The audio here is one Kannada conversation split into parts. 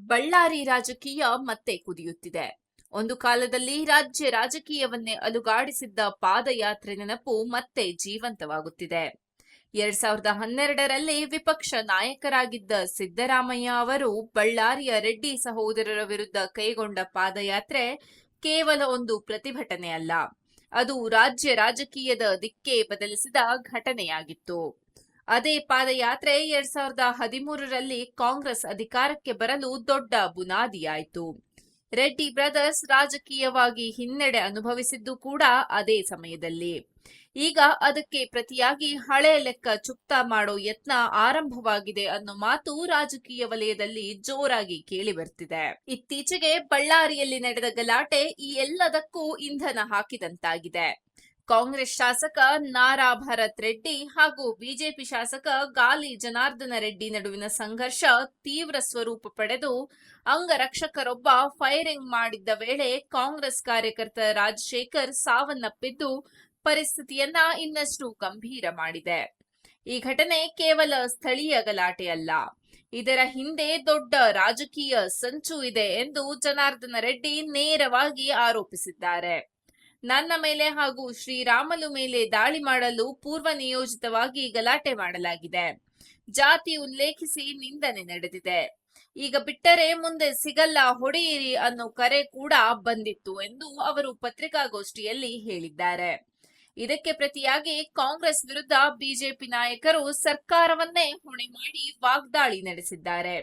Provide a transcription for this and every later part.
ಬಳ್ಳಾರಿ ರಾಜಕೀಯ ಮತ್ತೆ ಕುದಿಯುತ್ತಿದೆ. ಒಂದು ಕಾಲದಲ್ಲಿ ರಾಜ್ಯ ರಾಜಕೀಯವನ್ನೇ ಅಲುಗಾಡಿಸಿದ್ದ ಪಾದಯಾತ್ರೆ ನೆನಪು ಮತ್ತೆ ಜೀವಂತವಾಗುತ್ತಿದೆ. 2012ರಲ್ಲಿ ವಿಪಕ್ಷ ನಾಯಕರಾಗಿದ್ದ ಸಿದ್ದರಾಮಯ್ಯ ಅವರು ಬಳ್ಳಾರಿಯ ರೆಡ್ಡಿ ಸಹೋದರರ ವಿರುದ್ಧ ಕೈಗೊಂಡ ಪಾದಯಾತ್ರೆ ಕೇವಲ ಒಂದು ಪ್ರತಿಭಟನೆ ಅಲ್ಲ, ಅದು ರಾಜ್ಯ ರಾಜಕೀಯದ ದಿಕ್ಕೇ ಬದಲಿಸಿದ ಘಟನೆಯಾಗಿತ್ತು. ಅದೇ ಪಾದಯಾತ್ರೆ 2013ರಲ್ಲಿ ಕಾಂಗ್ರೆಸ್ ಅಧಿಕಾರಕ್ಕೆ ಬರಲು ದೊಡ್ಡ ಬುನಾದಿಯಾಯಿತು. ರೆಡ್ಡಿ ಬ್ರದರ್ಸ್ ರಾಜಕೀಯವಾಗಿ ಹಿನ್ನಡೆ ಅನುಭವಿಸಿದ್ದು ಕೂಡ ಅದೇ ಸಮಯದಲ್ಲಿ. ಈಗ ಅದಕ್ಕೆ ಪ್ರತಿಯಾಗಿ ಹಳೆ ಲೆಕ್ಕ ಚುಕ್ತಾ ಮಾಡೋ ಯತ್ನ ಆರಂಭವಾಗಿದೆ ಅನ್ನೋ ಮಾತು ರಾಜಕೀಯ ವಲಯದಲ್ಲಿ ಜೋರಾಗಿ ಕೇಳಿ ಬರ್ತಿದೆ. ಇತ್ತೀಚೆಗೆ ಬಳ್ಳಾರಿಯಲ್ಲಿ ನಡೆದ ಗಲಾಟೆ ಈ ಎಲ್ಲದಕ್ಕೂ ಇಂಧನ ಹಾಕಿದಂತಾಗಿದೆ. ಕಾಂಗ್ರೆಸ್ ಶಾಸಕ ನಾರಾ ಭರತ್ ರೆಡ್ಡಿ ಹಾಗೂ ಬಿಜೆಪಿ ಶಾಸಕ ಗಾಲಿ ಜನಾರ್ದನ ರೆಡ್ಡಿ ನಡುವಿನ ಸಂಘರ್ಷ ತೀವ್ರ ಸ್ವರೂಪ ಪಡೆದು ಅಂಗರಕ್ಷಕರೊಬ್ಬ ಫೈರಿಂಗ್ ಮಾಡಿದ್ದ ವೇಳೆ ಕಾಂಗ್ರೆಸ್ ಕಾರ್ಯಕರ್ತ ರಾಜಶೇಖರ್ ಸಾವನ್ನಪ್ಪಿದ್ದು ಪರಿಸ್ಥಿತಿಯನ್ನ ಇನ್ನಷ್ಟು ಗಂಭೀರ ಮಾಡಿದೆ. ಈ ಘಟನೆ ಕೇವಲ ಸ್ಥಳೀಯ ಗಲಾಟೆ ಅಲ್ಲ, ಇದರ ಹಿಂದೆ ದೊಡ್ಡ ರಾಜಕೀಯ ಸಂಚು ಇದೆ ಎಂದು ಜನಾರ್ದನ ರೆಡ್ಡಿ ನೇರವಾಗಿ ಆರೋಪಿಸಿದ್ದಾರೆ. ನನ್ನ ಮೇಲೆ ಹಾಗೂ ಶ್ರೀರಾಮುಲು ಮೇಲೆ ದಾಳಿ ಮಾಡಲು ಪೂರ್ವ ನಿಯೋಜಿತವಾಗಿ ಗಲಾಟೆ ಮಾಡಲಾಗಿದೆ. ಜಾತಿ ಉಲ್ಲೇಖಿಸಿ ನಿಂದನೆ ನಡೆದಿದೆ. ಈಗ ಬಿಟ್ಟರೆ ಮುಂದೆ ಸಿಗಲ್ಲ, ಹೊಡೆಯಿರಿ ಅನ್ನೋ ಕರೆ ಕೂಡ ಬಂದಿತ್ತು ಎಂದು ಅವರು ಪತ್ರಿಕಾಗೋಷ್ಠಿಯಲ್ಲಿ ಹೇಳಿದ್ದಾರೆ. ಇದಕ್ಕೆ ಪ್ರತಿಯಾಗಿ ಕಾಂಗ್ರೆಸ್ ವಿರುದ್ಧ ಬಿಜೆಪಿ ನಾಯಕರು ಸರ್ಕಾರವನ್ನೇ ಹೊಣೆ ಮಾಡಿ ವಾಗ್ದಾಳಿ ನಡೆಸಿದ್ದಾರೆ.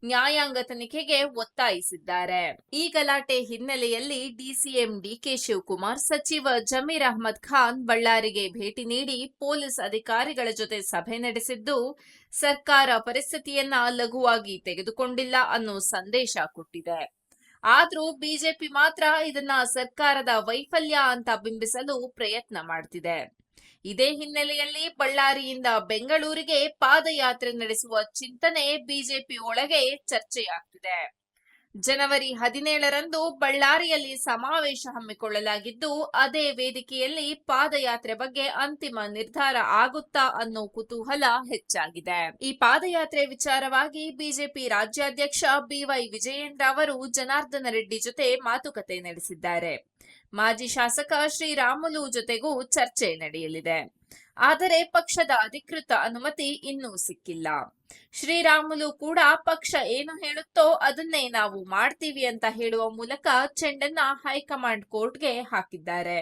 ನ್ಯಾಯಾಂಗ ತನಿಖೆಗೆ ಒತ್ತಾಯಿಸಿದ್ದಾರೆ. ಈ ಗಲಾಟೆ ಹಿನ್ನೆಲೆಯಲ್ಲಿ ಡಿಸಿಎಂ ಡಿಕೆ ಶಿವಕುಮಾರ್, ಸಚಿವ ಜಮೀರ್ ಅಹ್ಮದ್ ಖಾನ್ ಬಳ್ಳಾರಿಗೆ ಭೇಟಿ ನೀಡಿ ಪೊಲೀಸ್ ಅಧಿಕಾರಿಗಳ ಜೊತೆ ಸಭೆ ನಡೆಸಿದ್ದು, ಸರ್ಕಾರ ಪರಿಸ್ಥಿತಿಯನ್ನ ಲಘುವಾಗಿ ತೆಗೆದುಕೊಂಡಿಲ್ಲ ಅನ್ನೋ ಸಂದೇಶ ಕೊಟ್ಟಿದೆ. ಆದ್ರೂ ಬಿಜೆಪಿ ಮಾತ್ರ ಇದನ್ನ ಸರ್ಕಾರದ ವೈಫಲ್ಯ ಅಂತ ಬಿಂಬಿಸಲು ಪ್ರಯತ್ನ ಮಾಡ್ತಿದೆ. ಇದೇ ಹಿನ್ನೆಲೆಯಲ್ಲಿ ಬಳ್ಳಾರಿಯಿಂದ ಬೆಂಗಳೂರಿಗೆ ಪಾದಯಾತ್ರೆ ನಡೆಸುವ ಚಿಂತನೆ ಬಿಜೆಪಿ ಒಳಗೆ ಚರ್ಚೆಯಾಗ್ತಿದೆ. ಜನವರಿ 17ರಂದು ಬಳ್ಳಾರಿಯಲ್ಲಿ ಸಮಾವೇಶ ಹಮ್ಮಿಕೊಳ್ಳಲಾಗಿದ್ದು, ಅದೇ ವೇದಿಕೆಯಲ್ಲಿ ಪಾದಯಾತ್ರೆ ಬಗ್ಗೆ ಅಂತಿಮ ನಿರ್ಧಾರ ಆಗುತ್ತಾ ಅನ್ನೋ ಕುತೂಹಲ ಹೆಚ್ಚಾಗಿದೆ. ಈ ಪಾದಯಾತ್ರೆ ವಿಚಾರವಾಗಿ ಬಿಜೆಪಿ ರಾಜ್ಯಾಧ್ಯಕ್ಷ ಬಿವೈ ವಿಜಯೇಂದ್ರ ಅವರು ಜನಾರ್ದನ ರೆಡ್ಡಿ ಜೊತೆ ಮಾತುಕತೆ ನಡೆಸಿದ್ದಾರೆ. ಮಾಜಿ ಶಾಸಕ ಶ್ರೀರಾಮುಲು ಜೊತೆಗೂ ಚರ್ಚೆ ನಡೆಯಲಿದೆ. ಆದರೆ ಪಕ್ಷದ ಅಧಿಕೃತ ಅನುಮತಿ ಇನ್ನೂ ಸಿಕ್ಕಿಲ್ಲ. ಶ್ರೀರಾಮುಲು ಕೂಡ ಪಕ್ಷ ಏನು ಹೇಳುತ್ತೋ ಅದನ್ನೇ ನಾವು ಮಾಡ್ತೀವಿ ಅಂತ ಹೇಳುವ ಮೂಲಕ ಚೆಂಡನ್ನ ಹೈಕಮಾಂಡ್ ಕೋರ್ಟ್ಗೆ ಹಾಕಿದ್ದಾರೆ.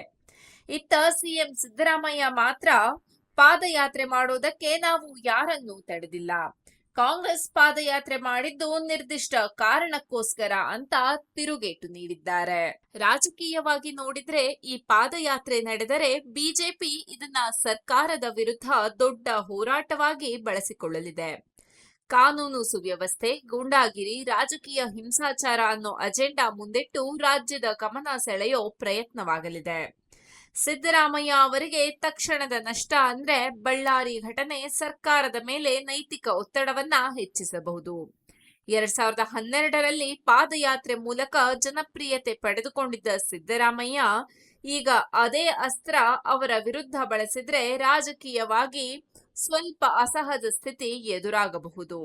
ಇತ್ತ ಸಿಎಂ ಸಿದ್ದರಾಮಯ್ಯ ಮಾತ್ರ ಪಾದಯಾತ್ರೆ ಮಾಡೋದಕ್ಕೆ ನಾವು ಯಾರನ್ನೂ ತಡೆದಿಲ್ಲ, ಕಾಂಗ್ರೆಸ್ ಪಾದಯಾತ್ರೆ ಮಾಡಿದ್ದು ನಿರ್ದಿಷ್ಟ ಕಾರಣಕ್ಕೋಸ್ಕರ ಅಂತ ತಿರುಗೇಟು ನೀಡಿದ್ದಾರೆ. ರಾಜಕೀಯವಾಗಿ ನೋಡಿದ್ರೆ ಈ ಪಾದಯಾತ್ರೆ ನಡೆದರೆ ಬಿಜೆಪಿ ಇದನ್ನ ಸರ್ಕಾರದ ವಿರುದ್ಧ ದೊಡ್ಡ ಹೋರಾಟವಾಗಿ ಬಳಸಿಕೊಳ್ಳಲಿದೆ. ಕಾನೂನು ಸುವ್ಯವಸ್ಥೆ, ಗೂಂಡಾಗಿರಿ, ರಾಜಕೀಯ ಹಿಂಸಾಚಾರ ಅನ್ನೋ ಅಜೆಂಡಾ ಮುಂದಿಟ್ಟು ರಾಜ್ಯದ ಗಮನ ಸೆಳೆಯೋ ಪ್ರಯತ್ನವಾಗಲಿದೆ. ಸಿದ್ದರಾಮಯ್ಯ ಅವರಿಗೆ ತಕ್ಷಣದ ನಷ್ಟ ಅಂದ್ರೆ ಬಳ್ಳಾರಿ ಘಟನೆ ಸರ್ಕಾರದ ಮೇಲೆ ನೈತಿಕ ಒತ್ತಡವನ್ನ ಹೆಚ್ಚಿಸಬಹುದು. 2012ರಲ್ಲಿ ಪಾದಯಾತ್ರೆ ಮೂಲಕ ಜನಪ್ರಿಯತೆ ಪಡೆದುಕೊಂಡಿದ್ದ ಸಿದ್ದರಾಮಯ್ಯ ಈಗ ಅದೇ ಅಸ್ತ್ರ ಅವರ ವಿರುದ್ಧ ಬಳಸಿದ್ರೆ ರಾಜಕೀಯವಾಗಿ ಸ್ವಲ್ಪ ಅಸಹಜ ಸ್ಥಿತಿ ಎದುರಾಗಬಹುದು.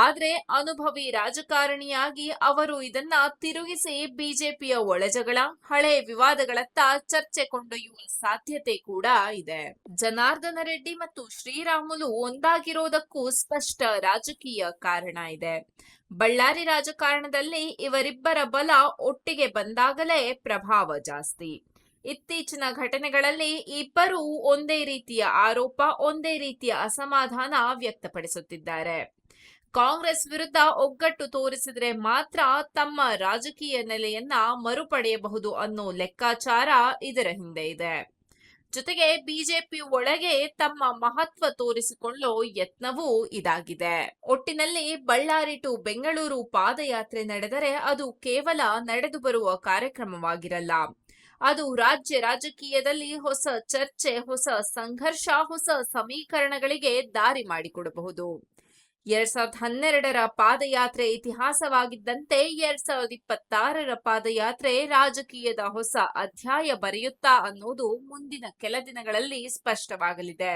ಆದ್ರೆ ಅನುಭವಿ ರಾಜಕಾರಣಿಯಾಗಿ ಅವರು ಇದನ್ನ ತಿರುಗಿಸಿ ಬಿಜೆಪಿಯ ಒಳಜಗಳ, ಹಳೆ ವಿವಾದಗಳತ್ತ ಚರ್ಚೆ ಕೊಂಡೊಯ್ಯುವ ಸಾಧ್ಯತೆ ಕೂಡ ಇದೆ. ಜನಾರ್ದನ ರೆಡ್ಡಿ ಮತ್ತು ಶ್ರೀರಾಮುಲು ಒಂದಾಗಿರೋದಕ್ಕೂ ಸ್ಪಷ್ಟ ರಾಜಕೀಯ ಕಾರಣ ಇದೆ. ಬಳ್ಳಾರಿ ರಾಜಕಾರಣದಲ್ಲಿ ಇವರಿಬ್ಬರ ಬಲ ಒಟ್ಟಿಗೆ ಬಂದಾಗಲೇ ಪ್ರಭಾವ ಜಾಸ್ತಿ. ಇತ್ತೀಚಿನ ಘಟನೆಗಳಲ್ಲಿ ಇಬ್ಬರೂ ಒಂದೇ ರೀತಿಯ ಆರೋಪ, ಒಂದೇ ರೀತಿಯ ಅಸಮಾಧಾನ ವ್ಯಕ್ತಪಡಿಸುತ್ತಿದ್ದಾರೆ. ಕಾಂಗ್ರೆಸ್ ವಿರುದ್ಧ ಒಗ್ಗಟ್ಟು ತೋರಿಸಿದ್ರೆ ಮಾತ್ರ ತಮ್ಮ ರಾಜಕೀಯ ನೆಲೆಯನ್ನ ಮರುಪಡೆಯಬಹುದು ಅನ್ನೋ ಲೆಕ್ಕಾಚಾರ ಇದರ ಹಿಂದೆ ಇದೆ. ಜೊತೆಗೆ ಬಿಜೆಪಿ ಒಳಗೆ ತಮ್ಮ ಮಹತ್ವ ತೋರಿಸಿಕೊಳ್ಳೋ ಯತ್ನವೂ ಇದಾಗಿದೆ. ಒಟ್ಟಿನಲ್ಲಿ ಬಳ್ಳಾರಿ ಟು ಬೆಂಗಳೂರು ಪಾದಯಾತ್ರೆ ನಡೆದರೆ ಅದು ಕೇವಲ ನಡೆದು ಬರುವ ಕಾರ್ಯಕ್ರಮವಾಗಿರಲ್ಲ, ಅದು ರಾಜ್ಯ ರಾಜಕೀಯದಲ್ಲಿ ಹೊಸ ಚರ್ಚೆ, ಹೊಸ ಸಂಘರ್ಷ, ಹೊಸ ಸಮೀಕರಣಗಳಿಗೆ ದಾರಿ ಮಾಡಿಕೊಡಬಹುದು. 2012ರ ಪಾದಯಾತ್ರೆ ಇತಿಹಾಸವಾಗಿದ್ದಂತೆ 2026ರ ಪಾದಯಾತ್ರೆ ರಾಜಕೀಯದ ಹೊಸ ಅಧ್ಯಾಯ ಬರೆಯುತ್ತಾ ಅನ್ನೋದು ಮುಂದಿನ ಕೆಲ ದಿನಗಳಲ್ಲಿ ಸ್ಪಷ್ಟವಾಗಲಿದೆ.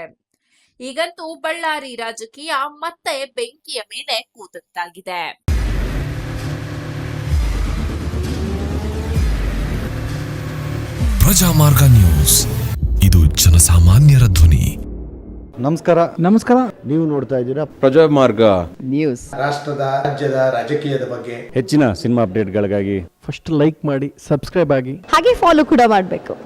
ಈಗಂತೂ ಬಳ್ಳಾರಿ ರಾಜಕೀಯ ಮತ್ತೆ ಬೆಂಕಿಯ ಮೇಲೆ ಕೂತಂತಾಗಿದೆ. ಪ್ರಜಾಮಾರ್ಗ ನ್ಯೂಸ್, ಇದು ಜನಸಾಮಾನ್ಯರ ಧ್ವನಿ. ನಮಸ್ಕಾರ. ನೀವು ನೋಡ್ತಾ ಇದ್ದೀರಾ ಪ್ರಜಾಮಾರ್ಗ ನ್ಯೂಸ್. ರಾಷ್ಟ್ರದ ರಾಜ್ಯದ ರಾಜಕೀಯದ ಬಗ್ಗೆ ಹೆಚ್ಚಿನ ಸಿನಿಮಾ ಅಪ್ಡೇಟ್ಗಳಿಗಾಗಿ ಫಸ್ಟ್ ಲೈಕ್ ಮಾಡಿ, ಸಬ್ಸ್ಕ್ರೈಬ್ ಆಗಿ, ಹಾಗೆ ಫಾಲೋ ಕೂಡ ಮಾಡಬೇಕು.